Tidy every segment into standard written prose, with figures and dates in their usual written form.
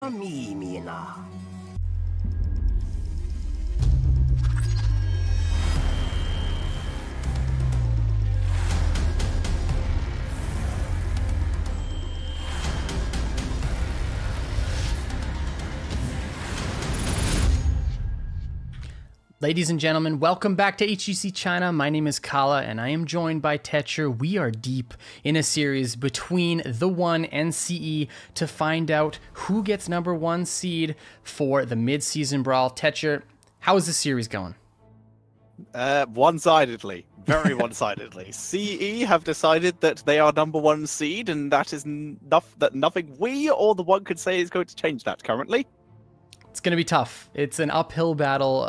Mimina. Ladies and gentlemen, welcome back to HGC China. My name is Kala, and I am joined by Tetcher. We are deep in a series between TheOne and CE to find out who gets #1 seed for the mid-season brawl. Tetcher, how is this series going? One-sidedly. Very one-sidedly. CE have decided that they are #1 seed, and that is nothing we or TheOne could say is going to change that currently. It's going to be tough. It's an uphill battle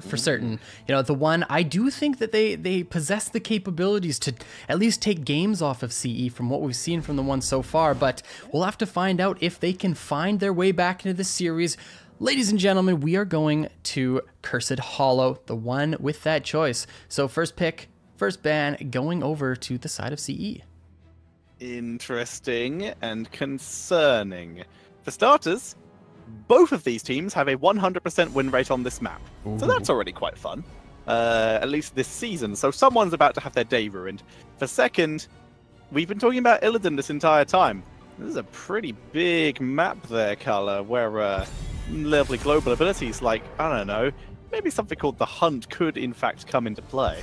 for certain. You know, TheOne, I do think that they possess the capabilities to at least take games off of CE from what we've seen from TheOne so far, but we'll have to find out if they can find their way back into this series. Ladies and gentlemen, we are going to Cursed Hollow, the one with that choice. So first pick, first ban, going over to the side of CE. Interesting and concerning. For starters, both of these teams have a 100% win rate on this map. Ooh. So that's already quite fun. At least this season. So someone's about to have their day ruined. For second, we've been talking about Illidan this entire time. This is a pretty big map there, Kala, where lovely global abilities like, I don't know, maybe something called the Hunt could in fact come into play.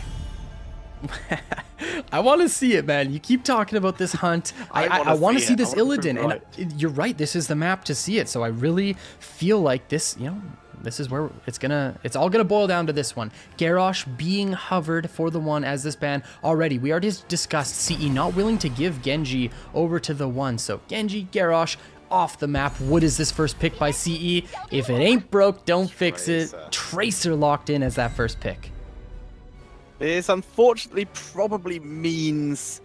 I want to see it, man. You keep talking about this Hunt. I want to see this Illidan, and you're right. This is the map to see it. So I really feel like this, you know, this is where it's all gonna boil down to this one. Garrosh being hovered for TheOne as this ban already. We already discussed CE not willing to give Genji over to TheOne. So Genji, Garrosh off the map. What is this first pick by CE? If it ain't broke, don't fix it. Tracer locked in as that first pick. This unfortunately probably means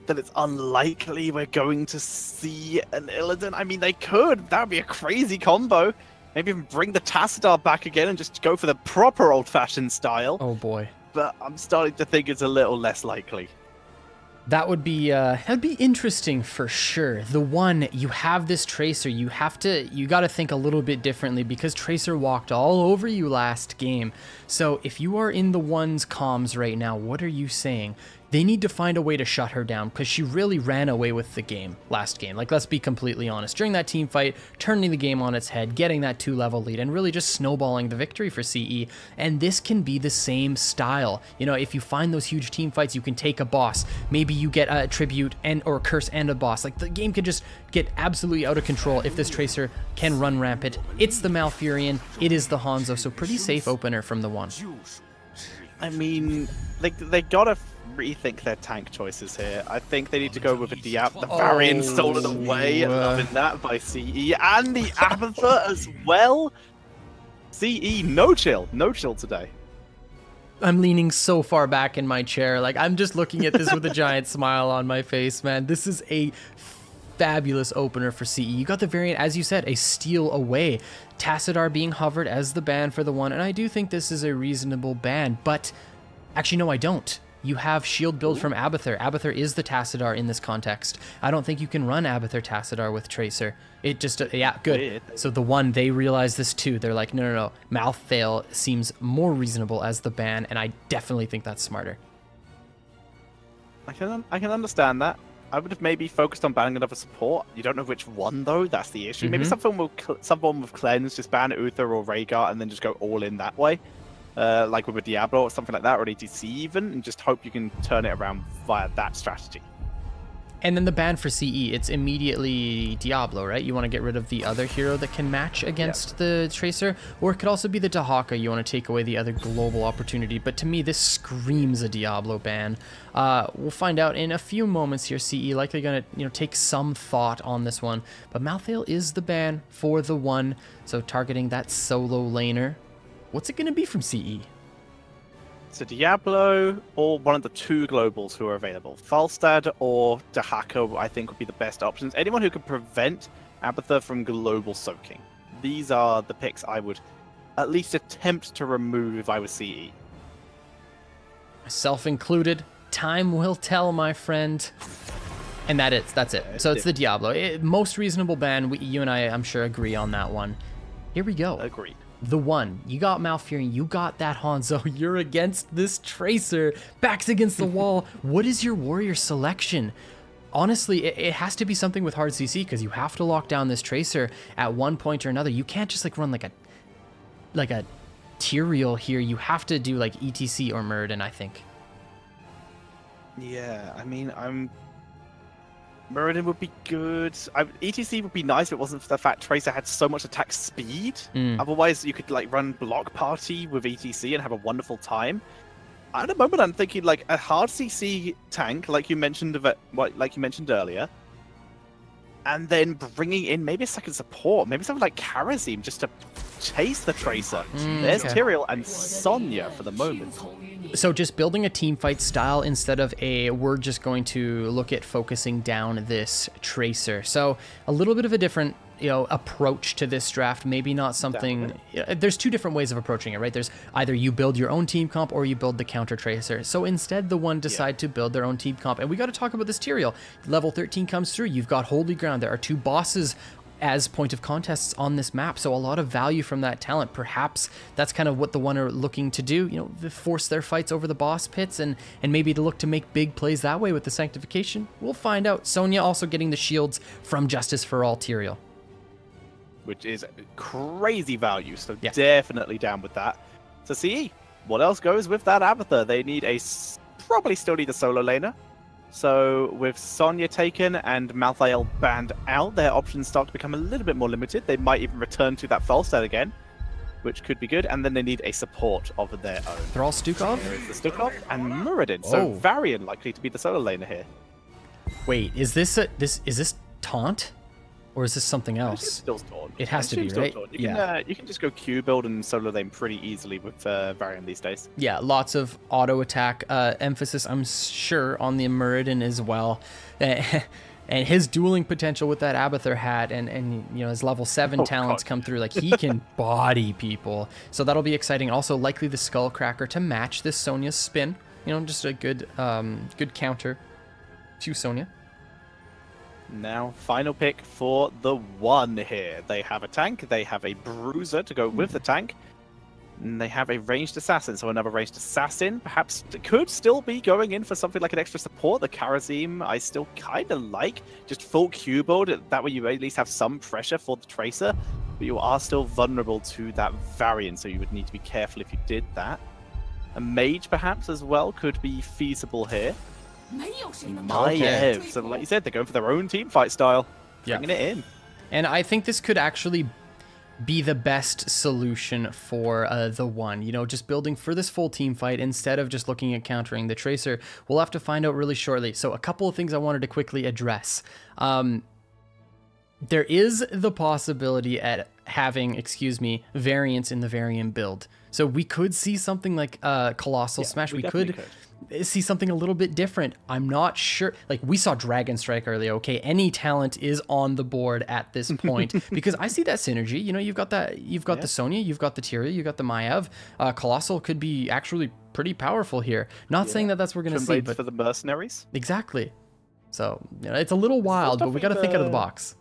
that it's unlikely we're going to see an Illidan. I mean, they could. That would be a crazy combo. Maybe even bring the Tassadar back again and just go for the proper old-fashioned style. Oh boy. But I'm starting to think it's a little less likely. That would be that'd be interesting for sure. TheOne, you have this Tracer, you got to think a little bit differently because Tracer walked all over you last game. So if you are in TheOne's comms right now, what are you saying? They need to find a way to shut her down because she really ran away with the game last game. Like, let's be completely honest. During that team fight, turning the game on its head, getting that 2-level lead, and really just snowballing the victory for CE. And this can be the same style. You know, if you find those huge team fights, you can take a boss. Maybe you get a tribute or a curse and a boss. Like, the game could just get absolutely out of control if this Tracer can run rampant. It's the Malfurion. It is the Hanzo. So pretty safe opener from TheOne. I mean, they gotta rethink their tank choices here. I think they need to go with a Diab. The Varian stolen away. Loving that by CE. And the Abathur as well. CE, no chill. No chill today. I'm leaning so far back in my chair. Like, I'm just looking at this with a giant smile on my face, man. This is a fabulous opener for CE. You got the Variant, as you said, a steal away. Tassadar being hovered as the ban for TheOne, and I do think this is a reasonable ban, but actually, no, I don't. You have shield build from Abathur. Abathur is the Tassadar in this context. I don't think you can run Abathur Tassadar with Tracer. It just, yeah, good. So TheOne, they realize this too. They're like, no. Malthael seems more reasonable as the ban, and I definitely think that's smarter. I can understand that. I would have maybe focused on banning another support. You don't know which one, though. That's the issue. Maybe someone with Cleanse, just ban Uther or Rhaegar, and then just go all in that way. Like with a Diablo or something like that, or ADC even, and just hope you can turn it around via that strategy. And then the ban for CE, it's immediately Diablo, right? You want to get rid of the other hero that can match against the Tracer, or it could also be the Dahaka. You want to take away the other global opportunity, but to me, this screams a Diablo ban. We'll find out in a few moments here. CE likely going to, take some thought on this one, but Malthael is the ban for TheOne, so targeting that solo laner. What's it going to be from CE? So Diablo or one of the 2 globals who are available. Falstad or Dahaka, I think, would be the best options. Anyone who can prevent Abathur from global soaking. These are the picks I would at least attempt to remove if I was CE. Myself included. Time will tell, my friend. And that's it. So it's the Diablo. Most reasonable ban. You and I'm sure, agree on that one. Here we go. Agreed. TheOne. You got Malfurion. You got that Hanzo. You're against this Tracer. Backs against the wall. What is your warrior selection? Honestly, it has to be something with hard CC because you have to lock down this Tracer at one point or another. You can't just like run like a Tyrael here. You have to do like ETC or Muradin, I think. Yeah, I mean, Muradin would be good. ETC would be nice if it wasn't for the fact Tracer had so much attack speed. Otherwise, you could like run block party with ETC and have a wonderful time. At the moment, I'm thinking like a hard CC tank, like you mentioned earlier, and then bringing in maybe a second support, maybe something like Karazim just to chase the Tracer. There's Tyrael and Sonya for the moment. So just building a team fight style instead of we're just going to look at focusing down this Tracer. So a little bit of a different, approach to this draft. Maybe not something. There's two different ways of approaching it, right? There's either you build your own team comp or you build the counter Tracer. So instead, TheOne decide to build their own team comp, and we got to talk about this Tyrael. Level 13 comes through. You've got Holy Ground. There are two bosses as point of contests on this map, so a lot of value from that talent. Perhaps that's kind of what TheOne are looking to do, force their fights over the boss pits and maybe to look to make big plays that way with the Sanctification. We'll find out. Sonya also getting the shields from Justice for All Tyrael, which is crazy value, so definitely down with that. So CE, what else goes with that Abathur? They need probably still need a solo laner. So with Sonya taken and Malthael banned out, their options start to become a little bit more limited. They might even return to that Falstad again, which could be good. And then they need a support of their own. They're all Stukov? There is the Stukov and Muradin. So Varian likely to be the solo laner here. Wait, is this taunt? Or is this something else? It's still Taunt. It has to be, right? You can just go Q build and solo lane pretty easily with Varian these days. Yeah, lots of auto attack emphasis, I'm sure, on the Muradin as well. And his dueling potential with that Abathur hat and his level 7 talents come through. Like, he can body people. So that'll be exciting. Also, likely the Skullcracker to match this Sonya's spin. Just a good counter to Sonya. Now, final pick for TheOne here. They have a tank, they have a bruiser to go with the tank, and they have a ranged assassin. So another ranged assassin, perhaps could still be going in for something like an extra support. The Karazim I still kind of like. Just full Q build, that way you at least have some pressure for the Tracer, but you are still vulnerable to that Varian, so you would need to be careful if you did that. A mage perhaps as well could be feasible here. So like you said, they're going for their own team fight style, bringing it in. And I think this could actually be the best solution for TheOne. Just building for this full team fight instead of just looking at countering the Tracer. We'll have to find out really shortly. So a couple of things I wanted to quickly address. There is the possibility at having, variance in the Varian build. So we could see something like Colossal Smash. We could see something a little bit different. I'm not sure. Like, we saw Dragon Strike earlier. Okay, any talent is on the board at this point because I see that synergy. You've got the Sonya, you've got the Tyrael, you've got the Maiev. Colossal could be actually pretty powerful here. Not saying that that's what we're gonna see, but for the mercenaries. Exactly. So it's a little wild, but we got to think out of the box.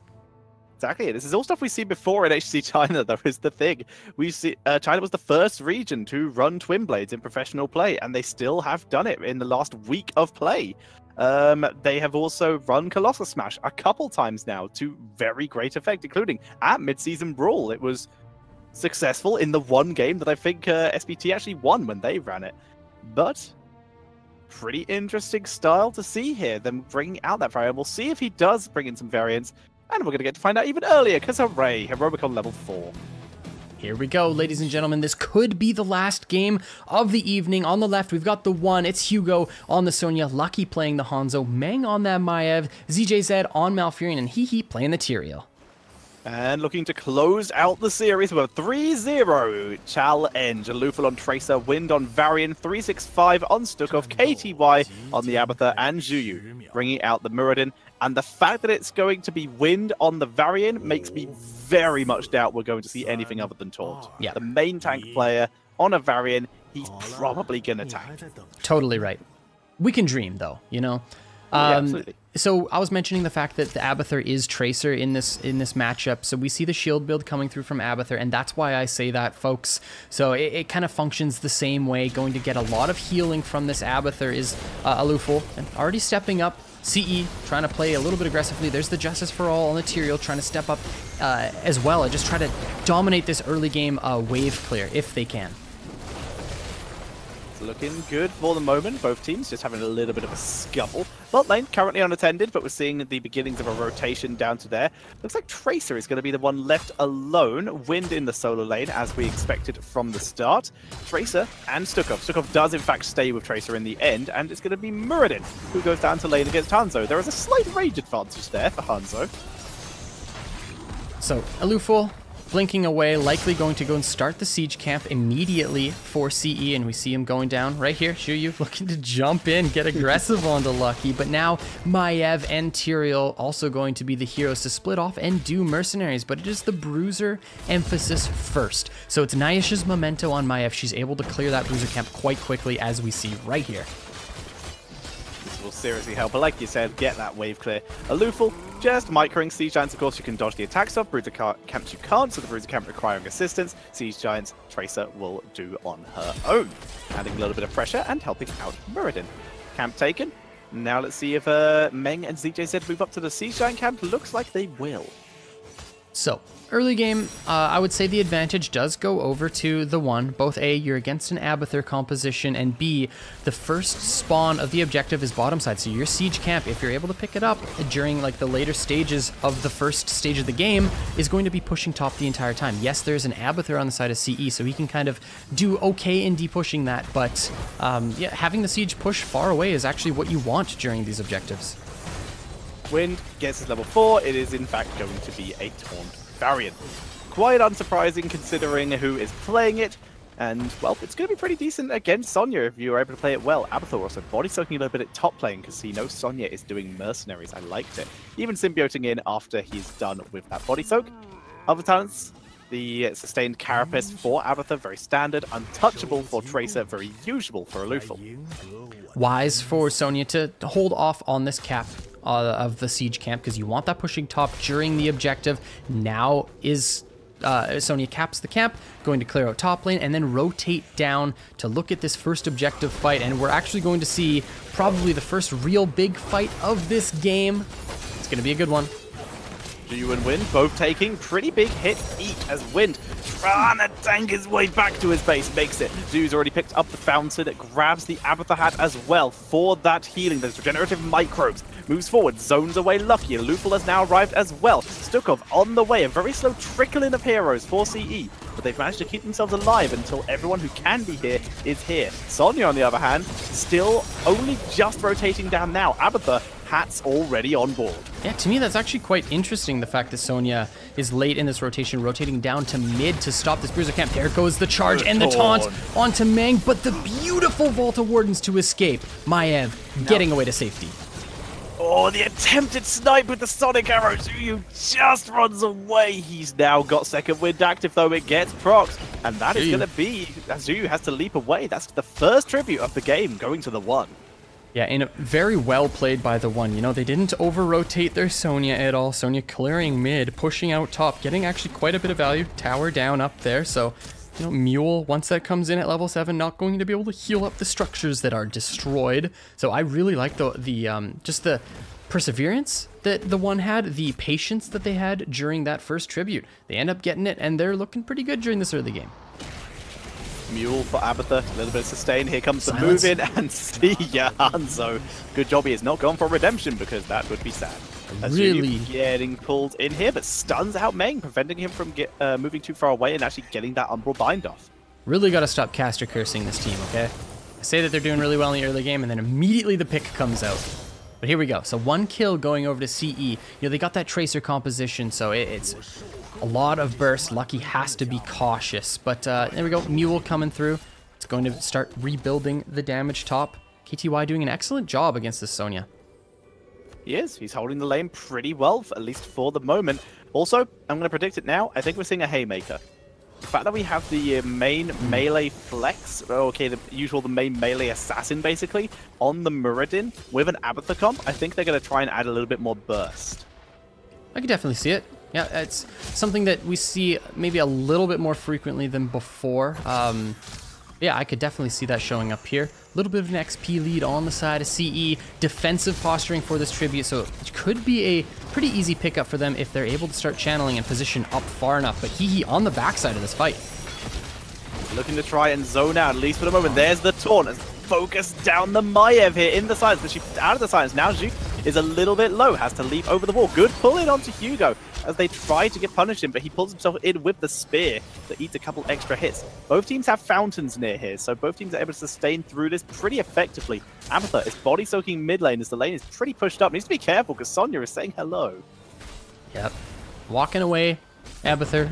Exactly. This is all stuff we've seen before in HGC China, though, is the thing. We see China was the first region to run Twin Blades in professional play, and they still have done it in the last week of play. They have also run Colossal Smash a couple times now to very great effect, including at Mid-Season Brawl. It was successful in the one game that I think SBT actually won when they ran it. But pretty interesting style to see here, them bringing out that variant. We'll see if he does bring in some variants. And we're going to get to find out even earlier, because hooray, Heroicon level 4. Here we go, ladies and gentlemen. This could be the last game of the evening. On the left, we've got TheOne. It's Hugo on the Sonya, Lucky playing the Hanzo, Meng on that Maiev, ZJZ on Malfurion, and Hehe playing the Tyrael. And looking to close out the series with a 3-0 challenge. Lufel on Tracer, Wind on Varian, 365 on Stukov, KTY on the Abathur, and Juyu bringing out the Muradin. And the fact that it's going to be Wind on the Varian makes me very much doubt we're going to see anything other than Taunt. Yeah. The main tank player on a Varian, he's probably going to tank. Totally right. We can dream, though, Yeah, absolutely. So I was mentioning the fact that the Abathur is Tracer in this matchup. So we see the shield build coming through from Abathur, and that's why I say that, folks. So it kind of functions the same way. Going to get a lot of healing from this Abathur is Aluful, and already stepping up. CE trying to play a little bit aggressively. There's the Justice for All on the Tyrael trying to step up as well and just try to dominate this early game wave clear if they can. Looking good for the moment. Both teams just having a little bit of a scuffle. Bot lane currently unattended, but we're seeing the beginnings of a rotation down to there. Looks like Tracer is going to be the one left alone. Wind in the solo lane, as we expected from the start. Tracer and Stukov. Stukov does, in fact, stay with Tracer in the end, and it's going to be Muradin who goes down to lane against Hanzo. There is a slight rage advantage there for Hanzo. So, Aluful blinking away, likely going to go and start the siege camp immediately for CE, and we see him going down right here. Shuyu looking to jump in, get aggressive onto Lucky, but now Maiev and Tyrael also going to be the heroes to split off and do mercenaries, but it is the Bruiser emphasis first. So it's Naish's memento on Maiev. She's able to clear that Bruiser camp quite quickly, as we see right here. This will seriously help, but like you said, get that wave clear. Aluful just microing Siege Giants. Of course, you can dodge the attack stuff. Bruiser camps you can't, so the Bruiser camp requiring assistance. Siege Giants, Tracer will do on her own. Adding a little bit of pressure and helping out Muradin. Camp taken. Now let's see if Meng and ZJZ move up to the Siege Giant camp. Looks like they will. So, early game, I would say the advantage does go over to the one. Both A, you're against an Abathur composition, and B, the first spawn of the objective is bottom side. So your siege camp, if you're able to pick it up during like the later stages of the first stage of the game, is going to be pushing top the entire time. Yes, there's an Abathur on the side of CE, so he can kind of do okay in depushing that, but yeah, having the siege push far away is actually what you want during these objectives. Wind gets his level 4. It is in fact going to be a Taunt variant. Quite unsurprising considering who is playing it. And, well, it's going to be pretty decent against Sonya if you are able to play it well. Abathur also body soaking a little bit at top lane because he knows Sonya is doing mercenaries. I liked it. Even symbioting in after he's done with that body soak. Other talents, the sustained carapace for Abathur, very standard. Untouchable for Tracer, very usual for Aluful. Wise for Sonya to hold off on this cap of the siege camp because you want that pushing top during the objective. Now is Sonya caps the camp, going to clear out top lane and then rotate down to look at this first objective fight, and we're actually going to see probably the first real big fight of this game. It's going to be a good one. Shuyu and Wind both taking pretty big hits each as Wind trying to tank his way back to his base, makes it. Shuyu's already picked up the fountain, it grabs the Abathur hat as well for that healing. There's regenerative microbes, moves forward, zones away Lucky. Aluful has now arrived as well. Stukov on the way, a very slow trickling of heroes for CE, but they've managed to keep themselves alive until everyone who can be here is here. Sonya, on the other hand, still only just rotating down now. Abathur hats already on board. Yeah, to me that's actually quite interesting, the fact that Sonya is late in this rotation, rotating down to mid to stop this Bruiser camp. There goes the charge and the taunt onto Meng, but the beautiful Volta Wardens to escape. Maiev getting away to safety. Oh, the attempted snipe with the Sonic Arrow. Shuyu just runs away. He's now got second wind active, though it gets procs. And that is going to be, Shuyu has to leap away. That's the first tribute of the game going to the one. Yeah, and very well played by the one. You know, they didn't over-rotate their Sonya at all. Sonya clearing mid, pushing out top, getting actually quite a bit of value. Tower down up there, so, you know, Mule, once that comes in at level 7, not going to be able to heal up the structures that are destroyed. So I really like just the perseverance that the one had, the patience that they had during that first tribute. They end up getting it, and they're looking pretty good during this early game. Mule for Abathur, a little bit of sustain. Here comes the move in, and see ya, Hanzo. Good job he has not gone for redemption, because that would be sad. Really getting pulled in here, but stuns out Meng, preventing him from moving too far away and actually getting that Umbral Bind off. Really got to stop caster cursing this team, okay? I say that they're doing really well in the early game, and then immediately the pick comes out. But here we go. So one kill going over to CE. You know, they got that Tracer composition, so it's a lot of burst. Lucky has to be cautious. But there we go. Mule coming through. It's going to start rebuilding the damage top. KTY doing an excellent job against this Sonya. He is. He's holding the lane pretty well, at least for the moment. Also, I'm going to predict it now. I think we're seeing a Haymaker. fact that we have the main melee flex, okay, the main melee assassin basically, on the Muradin with an Abathur comp, I think they're going to try and add a little bit more burst. I can definitely see it. Yeah, it's something that we see maybe a little bit more frequently than before. Yeah, I could definitely see that showing up here. A little bit of an XP lead on the side of CE. Defensive posturing for this tribute, so it could be a pretty easy pickup for them if they're able to start channeling and position up far enough. But Hehe on the backside of this fight. Looking to try and zone out, at least for the moment. There's the taunt. Focus down the Maiev here in the silence, but she's out of the silence. Now Zhu is a little bit low, has to leap over the wall. Good pull in onto Hugo as they try to get punished him, but he pulls himself in with the spear that eats a couple extra hits. Both teams have fountains near here, so both teams are able to sustain through this pretty effectively. Abathur is body soaking mid lane as the lane is pretty pushed up. Needs to be careful because Sonya is saying hello. Yep. Walking away, Abathur,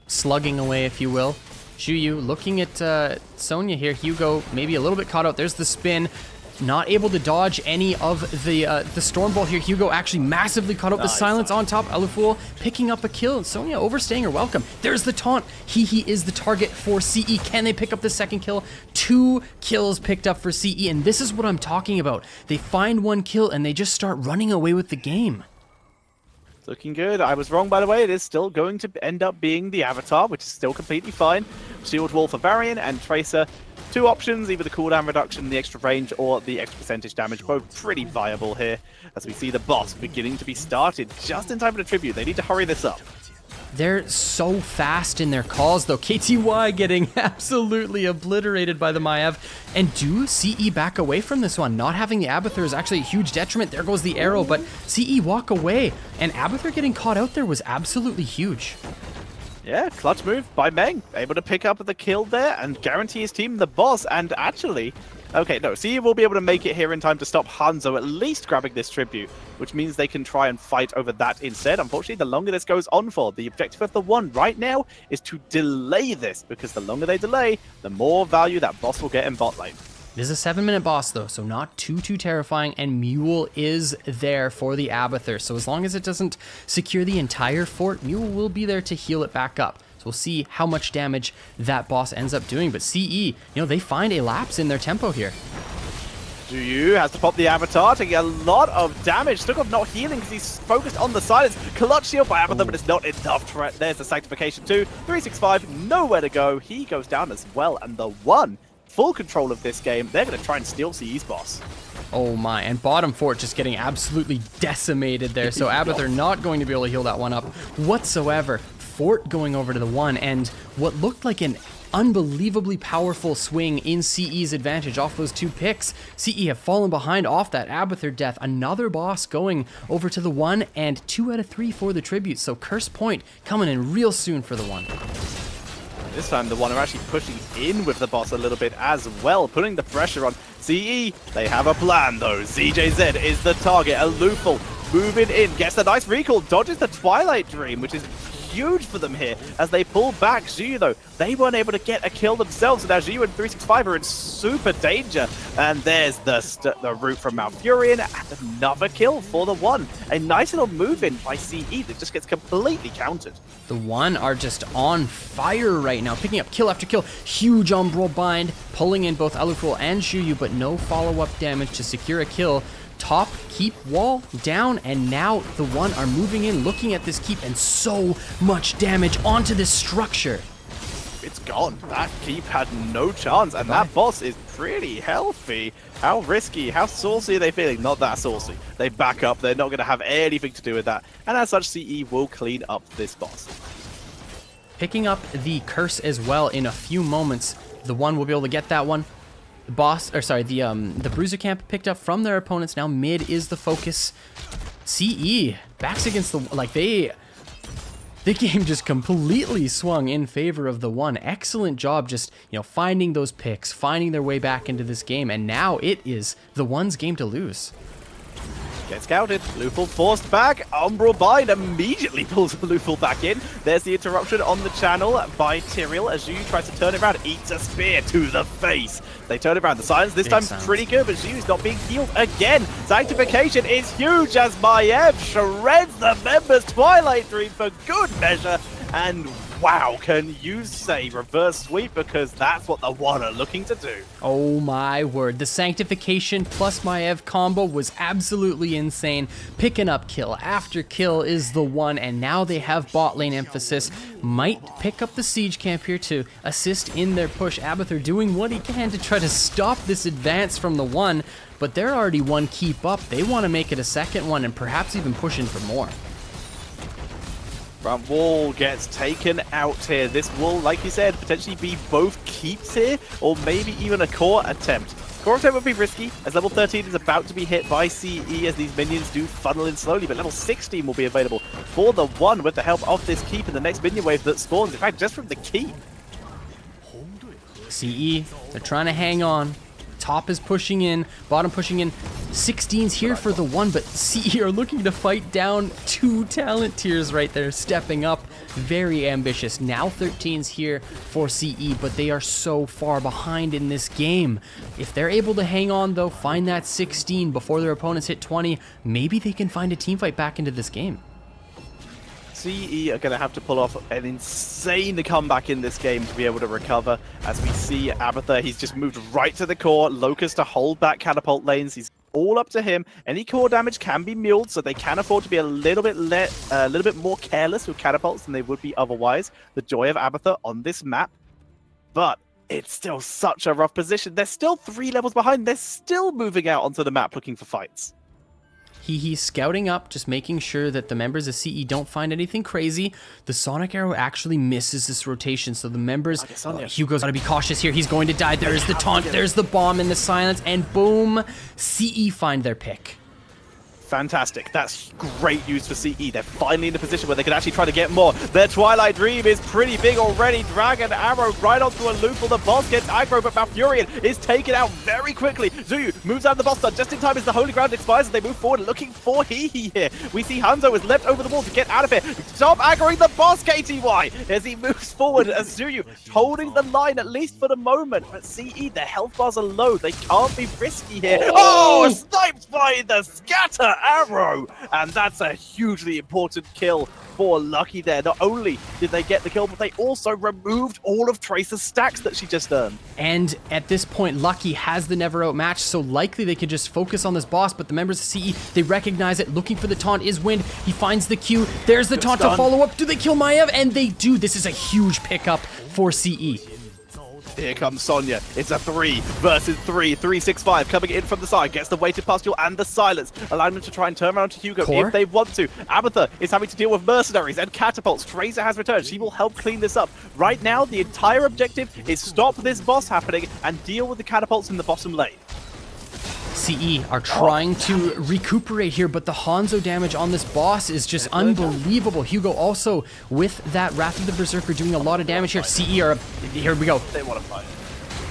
slugging away, if you will. Zhuyu looking at Sonya here. Hugo maybe a little bit caught out. There's the spin. Not able to dodge any of the Stormbolt here. Hugo actually massively caught out the silence on top. Eluful picking up a kill. Sonya overstaying her welcome. There's the taunt. Hehe is the target for CE. Can they pick up the second kill? 2 kills picked up for CE, and this is what I'm talking about. They find 1 kill and they just start running away with the game. Looking good. I was wrong, by the way. It is still going to end up being the Avatar, which is still completely fine. Shield Wall for Varian and Tracer. 2 options, either the cooldown reduction, the extra range, or the extra percentage damage. Both pretty viable here, as we see the boss beginning to be started just in time for the tribute. They need to hurry this up. They're so fast in their calls, though. KTY getting absolutely obliterated by the Maiev. And do CE back away from this one? Not having the Abathur is actually a huge detriment. There goes the arrow, but CE walk away. And Abathur getting caught out there was absolutely huge. Yeah, clutch move by Meng. Able to pick up the kill there and guarantee his team the boss. And actually, okay, no, CE will be able to make it here in time to stop Hanzo at least grabbing this tribute, which means they can try and fight over that instead. Unfortunately, the longer this goes on for, the objective of the One right now is to delay this, because the longer they delay, the more value that boss will get in bot lane. It is a 7-minute boss, though, so not too terrifying, and Mule is there for the Abathur. So as long as it doesn't secure the entire fort, Mule will be there to heal it back up. So we'll see how much damage that boss ends up doing. But CE, they find a lapse in their tempo here. Zhuyu has to pop the Avatar, taking a lot of damage. Stukov not healing because he's focused on the silence. Clutch shield by Abathur, but it's not enough. There's the Sanctification too. 365, nowhere to go. He goes down as well, and the One full control of this game. They're going to try and steal CE's boss. Oh my, and bottom fort just getting absolutely decimated there. So Abathur not going to be able to heal that one up whatsoever. Fort going over to the One, and what looked like an unbelievably powerful swing in CE's advantage off those 2 picks. CE have fallen behind off that Abathur death. Another boss going over to the One, and 2 out of 3 for the tribute. So Curse Point coming in real soon for the One. This time the One are actually pushing in with the boss a little bit as well, putting the pressure on CE. They have a plan though. ZJZ is the target. Eluful moving in, gets the nice recall, dodges the Twilight Dream, which is huge for them here as they pull back. Zhuyu, though, they weren't able to get a kill themselves, so now Zhuyu and 365 are in super danger. And there's the route from Malfurion, and another kill for the One. A nice little move in by CE that just gets completely countered. The One are just on fire right now, picking up kill after kill. Huge Umbral Bind, pulling in both Eluful and Zhuyu, but no follow-up damage to secure a kill. Top keep wall down, and now the One are moving in, looking at this keep, and so much damage onto this structure. It's gone. That keep had no chance, and that boss is pretty healthy. How risky, how saucy are they feeling? Not that saucy. They back up. They're not going to have anything to do with that, and as such, CE will clean up this boss. Picking up the curse as well in a few moments. The One will be able to get that one. The boss, or sorry, the Bruiser Camp picked up from their opponents. Now mid is the focus. CE backs against the, like, the game just completely swung in favor of the One. Excellent job just, finding those picks, finding their way back into this game, and now it is the One's game to lose. Gets scouted. Luful forced back. Umbral Bind immediately pulls Luful back in. There's the interruption on the channel by Tyrael as Zhu tries to turn it around. Eats a spear to the face. They turn it around. The silence this time's pretty good, but Zhu's not being healed again. Sanctification is huge as Maiev shreds the members' Twilight Dream for good measure. And Wow, can you say reverse sweep? Because that's what the One are looking to do. Oh my word. The Sanctification plus Maev combo was absolutely insane. Picking up kill after kill is the One, and now they have bot lane emphasis. Might pick up the siege camp here to assist in their push. Abathur doing what he can to try to stop this advance from the One, but they're already one keep up. They want to make it a second one and perhaps even push in for more. Front wall gets taken out here. This will, like you said, potentially be both keeps here, or maybe even a core attempt. Core attempt would be risky, as level 13 is about to be hit by CE as these minions do funnel in slowly, but level 16 will be available for the One with the help of this keep in the next minion wave that spawns. In fact, just from the keep. CE, they're trying to hang on. Top is pushing in, bottom pushing in. 16's here for the One, but CE are looking to fight down 2 talent tiers right there, stepping up. Very ambitious. Now 13's here for CE, but they are so far behind in this game. If they're able to hang on though, find that 16 before their opponents hit 20, maybe they can find a team fight back into this game. CE are going to have to pull off an insane comeback in this game to be able to recover. As we see Abathur, he's just moved right to the core. Locust to hold back catapult lanes. He's all up to him. Any core damage can be muled, so they can afford to be a little bit more careless with catapults than they would be otherwise. The joy of Abathur on this map, but it's still such a rough position. They're still 3 levels behind. They're still moving out onto the map looking for fights. He's scouting up, just making sure that the members of CE don't find anything crazy. The Sonic Arrow actually misses this rotation, so the members... Hugo's got to be cautious here. He's going to die. There's the taunt, there's the bomb in the silence, and boom, CE find their pick. Fantastic. That's great news for CE. They're finally in a position where they can actually try to get more. Their Twilight Dream is pretty big already. Dragon Arrow right onto a loop for the boss. Gets aggro, but Malfurion is taken out very quickly. Zuyu moves out of the boss stun just in time as the Holy Ground expires as they move forward looking for Hehe here. We see Hanzo has leapt over the wall to get out of here. Stop aggroing the boss, KTY, as he moves forward as Zuyu holding the line at least for the moment. But CE, their health bars are low. They can't be risky here. Oh, sniped by the scatter arrow, and that's a hugely important kill for Lucky there. Not only did they get the kill, but they also removed all of Tracer's stacks that she just earned. And at this point, Lucky has the never outmatch, so likely they could just focus on this boss, but the members of CE, they recognize it. Looking for the taunt is Wind. He finds the Q. There's the taunt to follow up. Do they kill Maev? And they do. This is a huge pickup for CE. Here comes Sonya. It's a 3 versus 3. 3-6-5 coming in from the side. Gets the weighted pustule and the silence. Allowing them to try and turn around to Hugo if they want to. Abathur is having to deal with mercenaries and catapults. Tracer has returned. She will help clean this up. Right now, the entire objective is stop this boss happening and deal with the catapults in the bottom lane. CE are trying to recuperate here, but the Hanzo damage on this boss is just unbelievable. Hugo also with that Wrath of the Berserker doing a lot of damage here. CE are, here we go. They want to fight.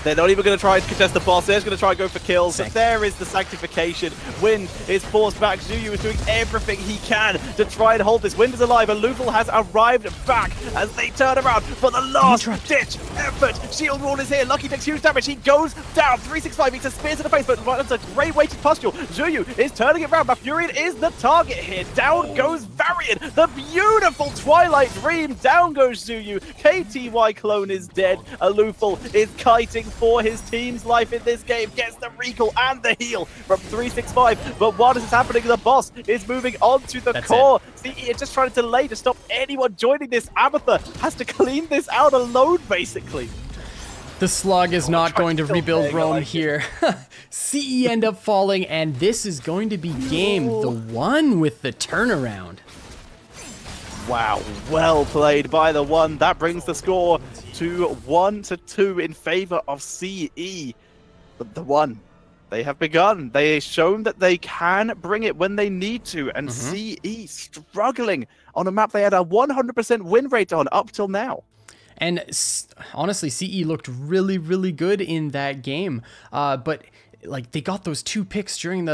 They're not even going to try and contest the boss. They're just going to try and go for kills. But there is the Sanctification. Wind is forced back. Zuyu is doing everything he can to try and hold this. Wind is alive, and Lufel has arrived back as they turn around for the last-ditch effort. Shield Wall is here. Lucky takes huge damage. He goes down. 3-6-5 meets a spear to the face, but that's a great weighted pustule. Zuyu is turning it around. Malfurion is the target here. Down goes Varian. The beautiful Twilight Dream. Down goes Zuyu. KTY clone is dead. Lufel is kiting for his team's life in this game. Gets the recall and the heal from 3-6-5. But what is happening? The boss is moving on to the core. CE is just trying to delay to stop anyone joining this. Abathur has to clean this out alone, basically. The slug is not going to rebuild Rome here. CE end up falling, and this is going to be game the One with the turnaround. Wow, well played by the One. That brings the score to 1-2 in favor of CE. But the One, they have begun. They have shown that they can bring it when they need to. And CE struggling on a map they had a 100% win rate on up till now. And honestly, CE looked really, really good in that game. But like they got those 2 picks during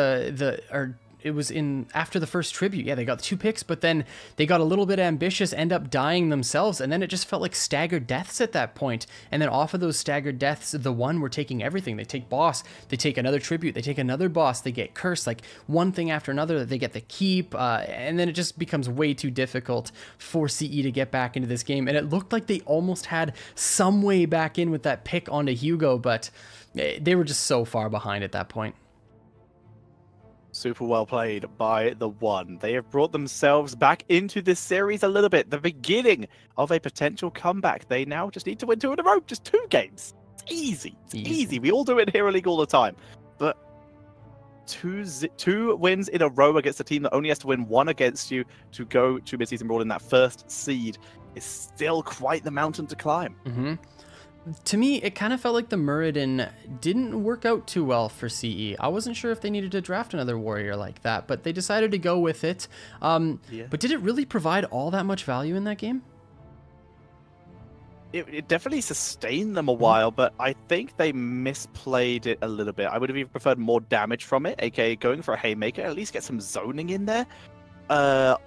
it was in after the first tribute. Yeah, they got 2 picks, but then they got a little bit ambitious, end up dying themselves, and then it just felt like staggered deaths at that point. And then off of those staggered deaths, TheOne were taking everything. They take boss, they take another tribute, they take another boss, they get cursed, like one thing after another that they get the keep, and then it just becomes way too difficult for CE to get back into this game. And it looked like they almost had some way back in with that pick onto Hugo, but they were just so far behind at that point. Super well played by TheOne. They have brought themselves back into this series a little bit. The beginning of a potential comeback. They now just need to win 2 in a row. Just 2 games. It's easy. It's easy. We all do it in Hero League all the time. But two wins in a row against a team that only has to win 1 against you to go to mid-season brawl in that first seed is still quite the mountain to climb. To me, it kind of felt like the Muradin didn't work out too well for CE. I wasn't sure if they needed to draft another warrior like that, but they decided to go with it. But did it really provide all that much value in that game? It definitely sustained them a while, but I think they misplayed it a little bit. I would have even preferred more damage from it, aka going for a Haymaker, at least get some zoning in there.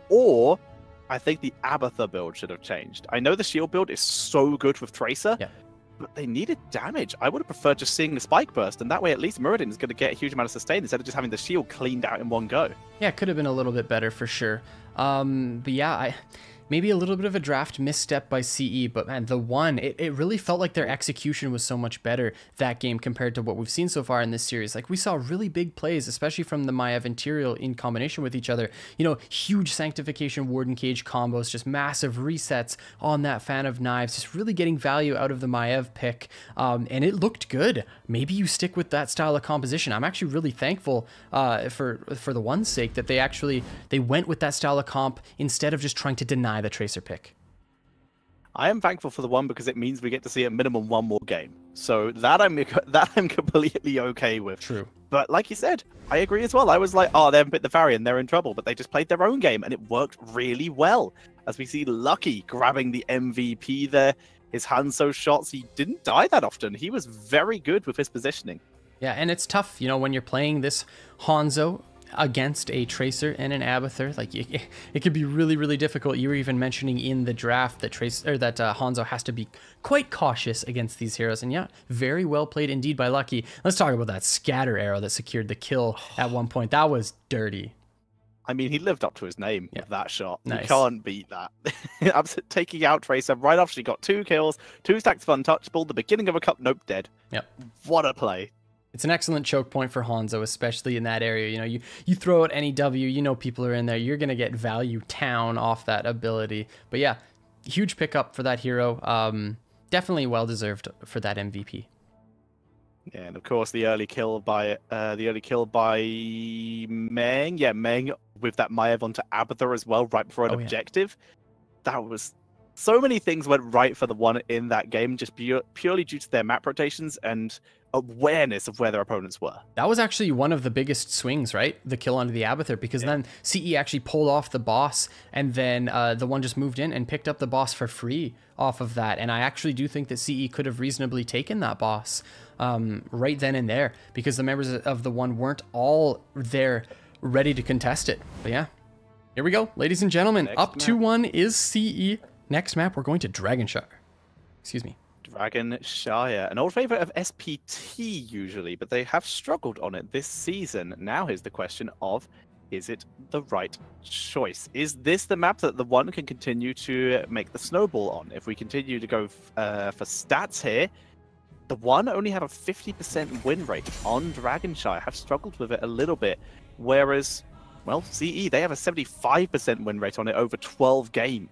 Or I think the Abathur build should have changed. I know the shield build is so good with Tracer, but they needed damage. I would have preferred just seeing the Spike Burst, and that way at least Muradin is going to get a huge amount of sustain instead of just having the shield cleaned out in one go. Yeah, it could have been a little bit better for sure. But yeah, maybe a little bit of a draft misstep by CE, but man, TheOne, it really felt like their execution was so much better that game compared to what we've seen so far in this series. Like, we saw really big plays, especially from the Maiev and Tyrael in combination with each other. You know, huge Sanctification Warden Cage combos, just massive resets on that Fan of Knives, just really getting value out of the Maiev pick, and it looked good. Maybe you stick with that style of composition. I'm actually really thankful for TheOne's sake that they went with that style of comp instead of just trying to deny the Tracer pick. I am thankful for TheOne because it means we get to see at minimum 1 more game. So that I'm completely okay with. True. But like you said, I agree as well. I was like, oh, they haven't picked the Varian, they're in trouble. But they just played their own game and it worked really well. As we see Lucky grabbing the MVP there. His Hanzo shots, he didn't die that often. He was very good with his positioning. Yeah, and it's tough, you know, when you're playing this Hanzo against a Tracer and an Abathur, like it could be really, really difficult. You were even mentioning in the draft that Hanzo has to be quite cautious against these heroes, and yeah, very well played indeed by Lucky. Let's talk about that scatter arrow that secured the kill at one point. That was dirty. I mean, he lived up to his name with that shot. Nice. You can't beat that. Taking out Tracer right after she got 2 kills, 2 stacks of untouchable, the beginning of a cup, nope, dead. Yep. What a play. It's an excellent choke point for Hanzo, especially in that area. You know, you throw out any W, you know people are in there. You're going to get value town off that ability. But yeah, huge pickup for that hero. Definitely well-deserved for that MVP. Yeah, and of course the early kill by Meng. Yeah, Meng with that Maiev onto Abathur as well, right before an objective. Yeah. That was... So many things went right for TheOne in that game, just purely due to their map rotations and awareness of where their opponents were. That was actually one of the biggest swings, right? The kill onto the Abathur, because then CE actually pulled off the boss, and then TheOne just moved in and picked up the boss for free off of that. And I actually do think that CE could have reasonably taken that boss right then and there, because the members of TheOne weren't all there ready to contest it. But yeah, here we go, ladies and gentlemen. Up 2-1 is CE. Next map, we're going to Dragonshire. Excuse me. Dragonshire, an old favorite of SPT usually, but they have struggled on it this season. Now here's the question of, is it the right choice? Is this the map that TheOne can continue to make the snowball on? If we continue to go for stats here, TheOne only have a 50% win rate on Dragonshire, have struggled with it a little bit, whereas, well, CE, they have a 75% win rate on it over 12 games.